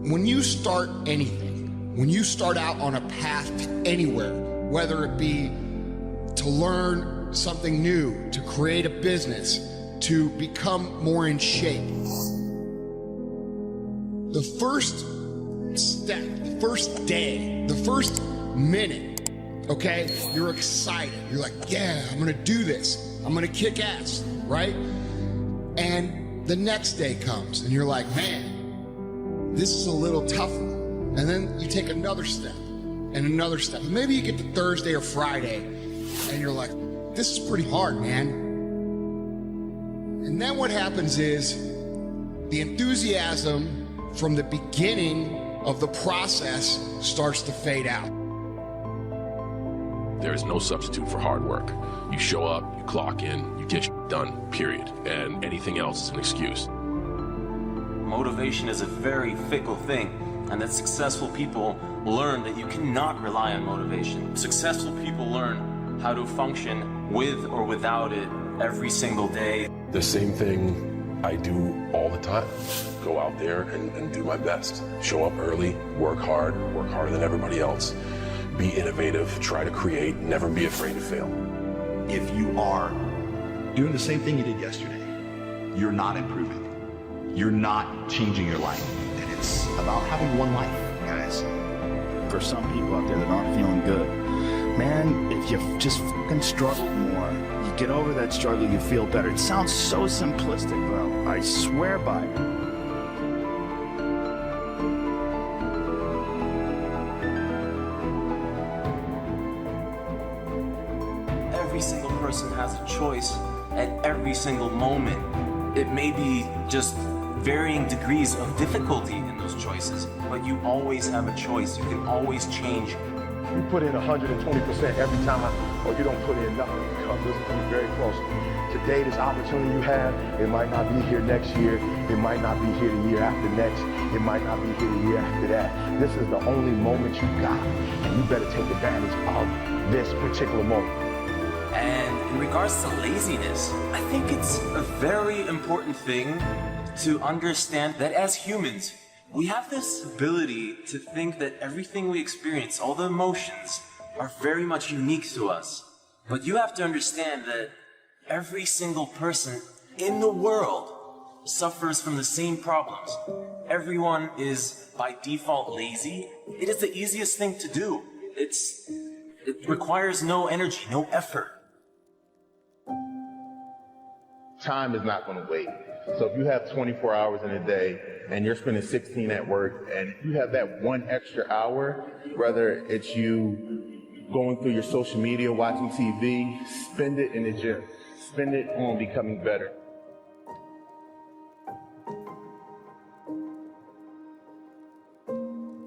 When you start anything, when you start out on a path to anywhere, whether it be to learn something new, to create a business, to become more in shape, the first step, the first day, the first minute, okay, you're excited. You're like, yeah, I'm gonna do this. I'm gonna kick ass, right? And the next day comes and you're like, man, this is a little tougher. And then you take another step and another step. And maybe you get to Thursday or Friday and you're like, this is pretty hard, man. And then what happens is the enthusiasm from the beginning of the process starts to fade out. There is no substitute for hard work. You show up, you clock in, you get shit done, period. And anything else is an excuse. Motivation is a very fickle thing, and that successful people learn that you cannot rely on motivation. Successful people learn how to function with or without it every single day. The same thing I do all the time. Go out there and do my best. Show up early, work harder than everybody else. Be innovative, try to create, never be afraid to fail. If you are doing the same thing you did yesterday, you're not improving. You're not changing your life. And it's about having one life, guys. For some people out there that aren't feeling good, man, if you just fucking struggle more, you get over that struggle, you feel better. It sounds so simplistic, but I swear by it. Every single person has a choice at every single moment. It may be just varying degrees of difficulty in those choices, but you always have a choice. You can always change. You put in 120% every time, or you don't put in nothing. It comes very close. Today, this opportunity you have, it might not be here next year. It might not be here the year after next. It might not be here the year after that. This is the only moment you got, and you better take advantage of this particular moment. And in regards to laziness, I think it's a very important thing to understand that as humans, we have this ability to think that everything we experience, all the emotions, are very much unique to us. But you have to understand that every single person in the world suffers from the same problems. Everyone is by default lazy. It is the easiest thing to do. It requires no energy, no effort. Time is not going to wait. So if you have 24 hours in a day and you're spending 16 at work, and you have that one extra hour, whether it's you going through your social media, watching TV, spend it in the gym. Spend it on becoming better.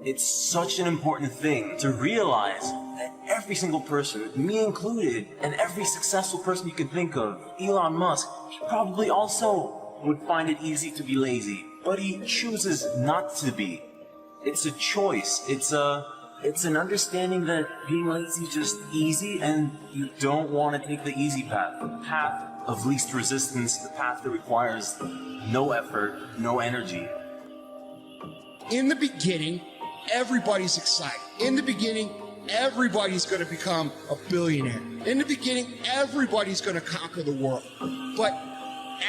It's such an important thing to realize that every single person, me included, and every successful person you can think of, Elon Musk, he probably also would find it easy to be lazy, but he chooses not to be. It's a choice. It's an understanding that being lazy is just easy, and you don't want to take the easy path, the path of least resistance, the path that requires no effort, no energy. In the beginning, everybody's excited. In the beginning, everybody's going to become a billionaire. In the beginning, everybody's going to conquer the world. But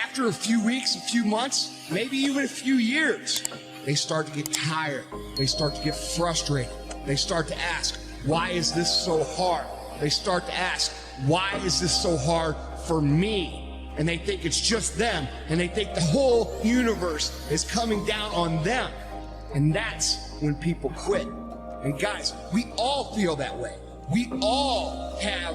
after a few weeks, a few months, maybe even a few years, they start to get tired. They start to get frustrated. They start to ask, why is this so hard? They start to ask, why is this so hard for me? And they think it's just them, and they think the whole universe is coming down on them. And that's when people quit. And guys, we all feel that way. We all have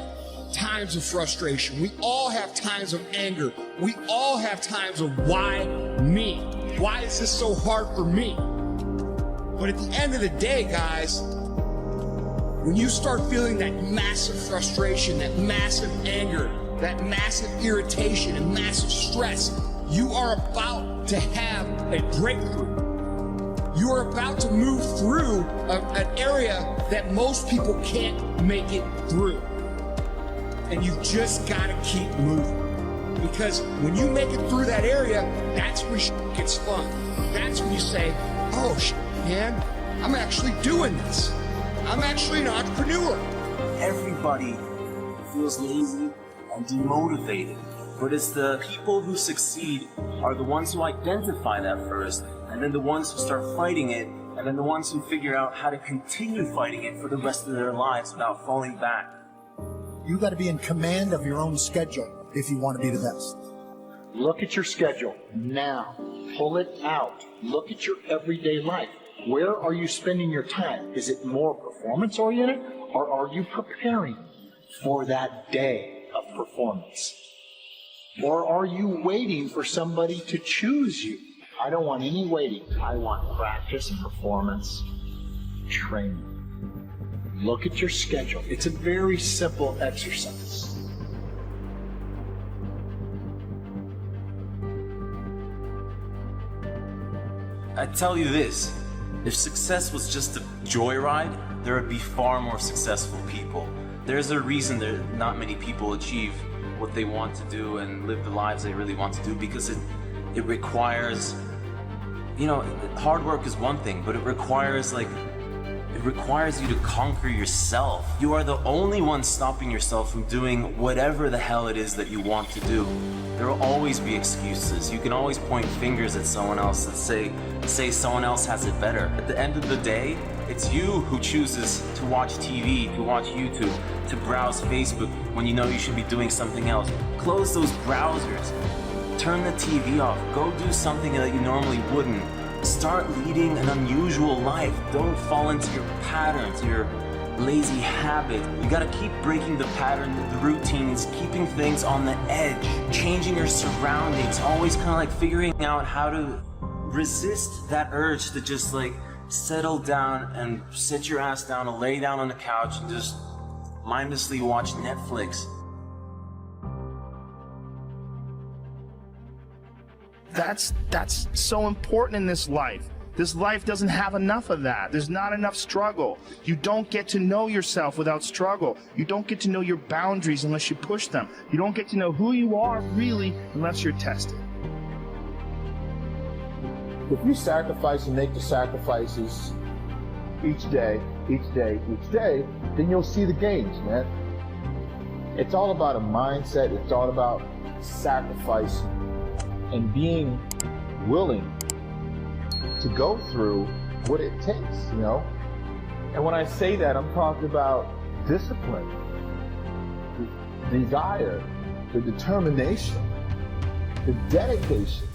times of frustration. We all have times of anger. We all have times of why me? Why is this so hard for me? But at the end of the day, guys, when you start feeling that massive frustration, that massive anger, that massive irritation and massive stress, you are about to have a breakthrough. You are about to move through an area that most people can't make it through. And you just gotta keep moving. Because when you make it through that area, that's when shit gets fun. That's when you say, oh, man, I'm actually doing this. I'm actually an entrepreneur. Everybody feels lazy and demotivated, but it's the people who succeed are the ones who identify that first, and then the ones who start fighting it, and then the ones who figure out how to continue fighting it for the rest of their lives without falling back. You got to be in command of your own schedule if you want to be the best. Look at your schedule now. Pull it out. Look at your everyday life. Where are you spending your time? Is it more performance oriented, or are you preparing for that day of performance? Or are you waiting for somebody to choose you? I don't want any waiting. I want practice and performance training. Look at your schedule. It's a very simple exercise. I tell you this, if success was just a joyride, there would be far more successful people. There's a reason that not many people achieve what they want to do and live the lives they really want to do, because it requires, hard work is one thing, but it requires you to conquer yourself. You are the only one stopping yourself from doing whatever the hell it is that you want to do. There will always be excuses. You can always point fingers at someone else and say someone else has it better. At the end of the day, it's you who chooses to watch TV, to watch YouTube, to browse Facebook when you know you should be doing something else. Close those browsers. Turn the TV off. Go do something that you normally wouldn't. Start leading an unusual life. Don't fall into your patterns, your lazy habit. You gotta keep breaking the pattern, the routines, keeping things on the edge, changing your surroundings, always kind of like figuring out how to resist that urge to just settle down and sit your ass down and lay down on the couch and just mindlessly watch Netflix. That's so important in this life. This life doesn't have enough of that. There's not enough struggle. You don't get to know yourself without struggle. You don't get to know your boundaries unless you push them. You don't get to know who you are really unless you're tested. If you sacrifice and make the sacrifices each day, then you'll see the gains, man. It's all about a mindset. It's all about sacrifice and being willing to go through what it takes, And when I say that, I'm talking about discipline, the desire, the determination, the dedication.